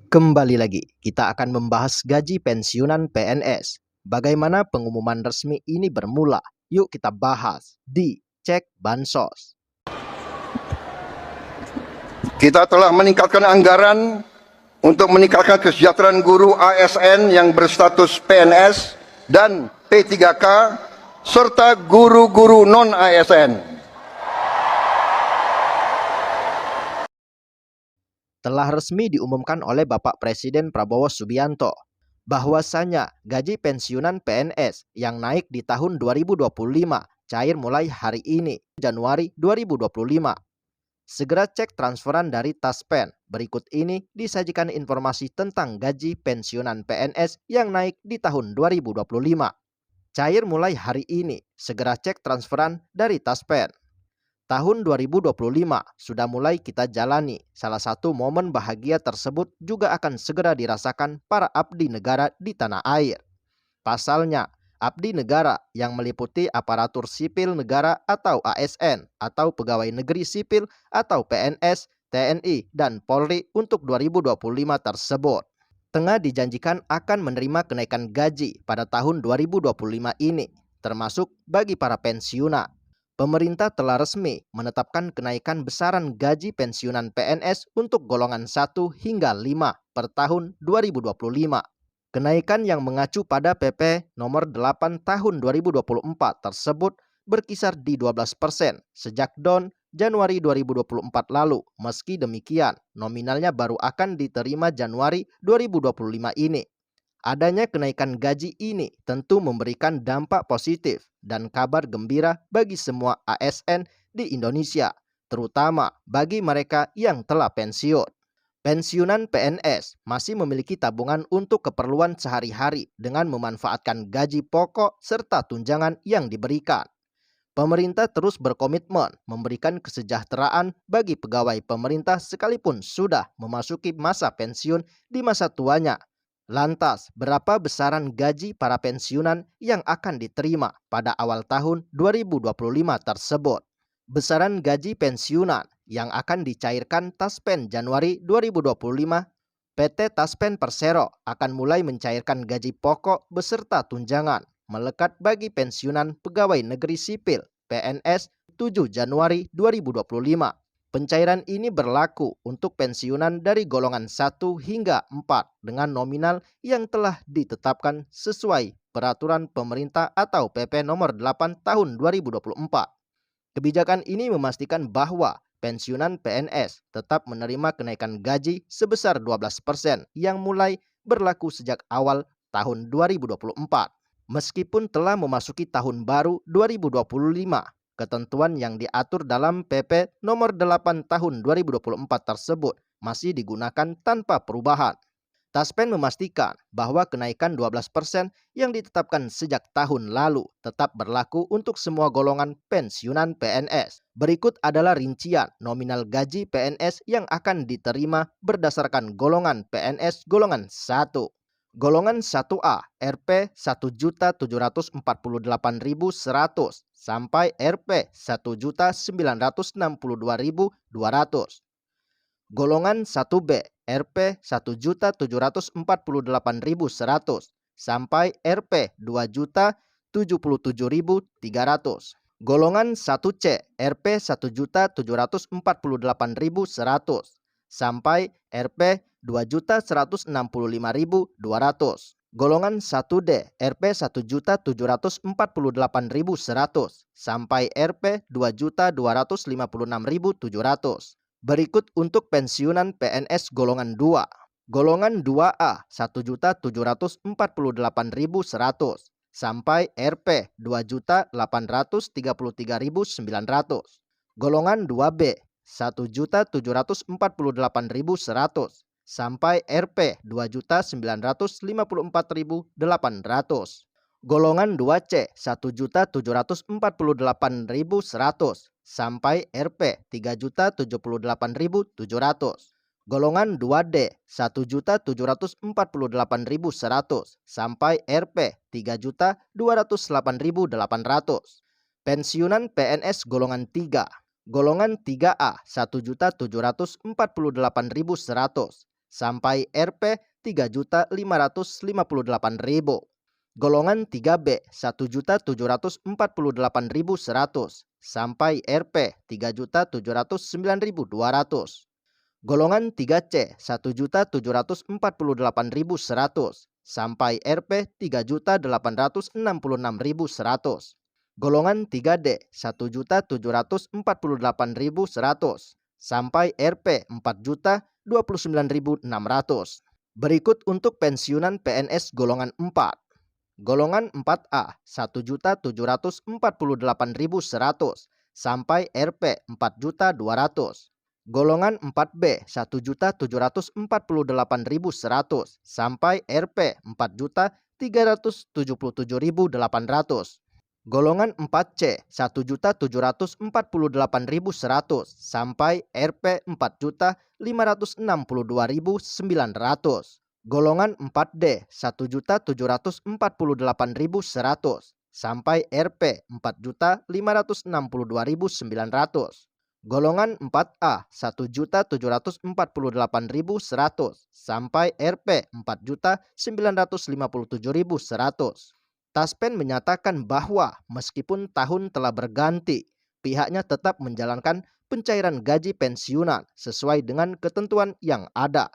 Kembali lagi, kita akan membahas gaji pensiunan PNS. Bagaimana pengumuman resmi ini bermula? Yuk kita bahas di Cek Bansos. Kita telah meningkatkan anggaran untuk meningkatkan kesejahteraan guru ASN yang berstatus PNS dan P3K serta guru-guru non-ASN. Telah resmi diumumkan oleh Bapak Presiden Prabowo Subianto bahwasanya gaji pensiunan PNS yang naik di tahun 2025 cair mulai hari ini, Januari 2025. Segera cek transferan dari Taspen. Berikut ini disajikan informasi tentang gaji pensiunan PNS yang naik di tahun 2025. Cair mulai hari ini, segera cek transferan dari Taspen. Tahun 2025 sudah mulai kita jalani. Salah satu momen bahagia tersebut juga akan segera dirasakan para abdi negara di tanah air. Pasalnya, abdi negara yang meliputi aparatur sipil negara atau ASN atau pegawai negeri sipil atau PNS, TNI, dan Polri untuk 2025 tersebut tengah dijanjikan akan menerima kenaikan gaji pada tahun 2025 ini, termasuk bagi para pensiunan. Pemerintah telah resmi menetapkan kenaikan besaran gaji pensiunan PNS untuk golongan 1 hingga 5 per tahun 2025. Kenaikan yang mengacu pada PP nomor 8 tahun 2024 tersebut berkisar di 12% sejak Januari 2024 lalu. Meski demikian, nominalnya baru akan diterima Januari 2025 ini. Adanya kenaikan gaji ini tentu memberikan dampak positif dan kabar gembira bagi semua ASN di Indonesia, terutama bagi mereka yang telah pensiun. Pensiunan PNS masih memiliki tabungan untuk keperluan sehari-hari dengan memanfaatkan gaji pokok serta tunjangan yang diberikan. Pemerintah terus berkomitmen memberikan kesejahteraan bagi pegawai pemerintah sekalipun sudah memasuki masa pensiun di masa tuanya. Lantas, berapa besaran gaji para pensiunan yang akan diterima pada awal tahun 2025 tersebut? Besaran gaji pensiunan yang akan dicairkan Taspen Januari 2025, PT Taspen Persero akan mulai mencairkan gaji pokok beserta tunjangan melekat bagi pensiunan pegawai negeri sipil PNS 7 Januari 2025. Pencairan ini berlaku untuk pensiunan dari golongan 1 hingga 4 dengan nominal yang telah ditetapkan sesuai peraturan pemerintah atau PP nomor 8 tahun 2024. Kebijakan ini memastikan bahwa pensiunan PNS tetap menerima kenaikan gaji sebesar 12% yang mulai berlaku sejak awal tahun 2024. Meskipun telah memasuki tahun baru 2025, ketentuan yang diatur dalam PP nomor 8 tahun 2024 tersebut masih digunakan tanpa perubahan. Taspen memastikan bahwa kenaikan 12% yang ditetapkan sejak tahun lalu tetap berlaku untuk semua golongan pensiunan PNS. Berikut adalah rincian nominal gaji PNS yang akan diterima berdasarkan golongan PNS golongan 1. Golongan 1A Rp 1.748.100 sampai Rp 1.962.200. Golongan 1B Rp 1.748.100 sampai Rp 2.077.300. Golongan 1C Rp 1.748.100 sampai Rp 2.165.200. Golongan 1D Rp 1.748.100 sampai Rp 2.256.700. Berikut untuk pensiunan PNS golongan 2. Golongan 2A 1.748.100 sampai Rp 2.833.900. Golongan 2B 1.748.100 sampai Rp 2.954.800. Golongan 2C 1.748.100 sampai Rp 3.078.700. Golongan 2D 1.748.100 sampai Rp 3.208.800. Pensiunan PNS golongan 3. Golongan 3A 1.748.100 sampai Rp 3.558.000. Golongan 3B 1.748.100 sampai Rp 3.709.200. Golongan 3C 1.748.100 sampai Rp 3.866.100. Golongan 3D 1.748.100 sampai Rp 4.029.600. Berikut untuk pensiunan PNS golongan 4. Golongan 4A 1.748.100 sampai Rp 4.200.000. Golongan 4B 1.748.100 sampai Rp 4.377.800. Golongan 4C 1.748.100 sampai Rp 4.562.900. Golongan 4D 1.748.100 sampai Rp 4.562.900. Golongan 4A 1.748.100 sampai Rp 4.957.100. Taspen menyatakan bahwa meskipun tahun telah berganti, pihaknya tetap menjalankan pencairan gaji pensiunan sesuai dengan ketentuan yang ada.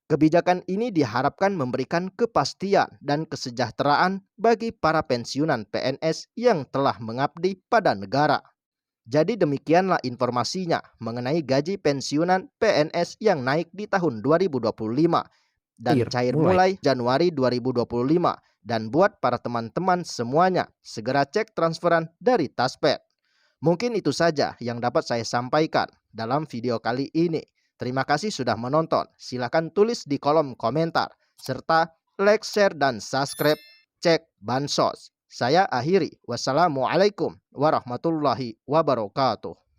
Kebijakan ini diharapkan memberikan kepastian dan kesejahteraan bagi para pensiunan PNS yang telah mengabdi pada negara. Jadi demikianlah informasinya mengenai gaji pensiunan PNS yang naik di tahun 2025 dan cair mulai Januari 2025. Dan buat para teman-teman semuanya, segera cek transferan dari Taspen. Mungkin itu saja yang dapat saya sampaikan dalam video kali ini. Terima kasih sudah menonton. Silakan tulis di kolom komentar serta like, share, dan subscribe. Cek Bansos. Saya akhiri. Wassalamualaikum warahmatullahi wabarakatuh.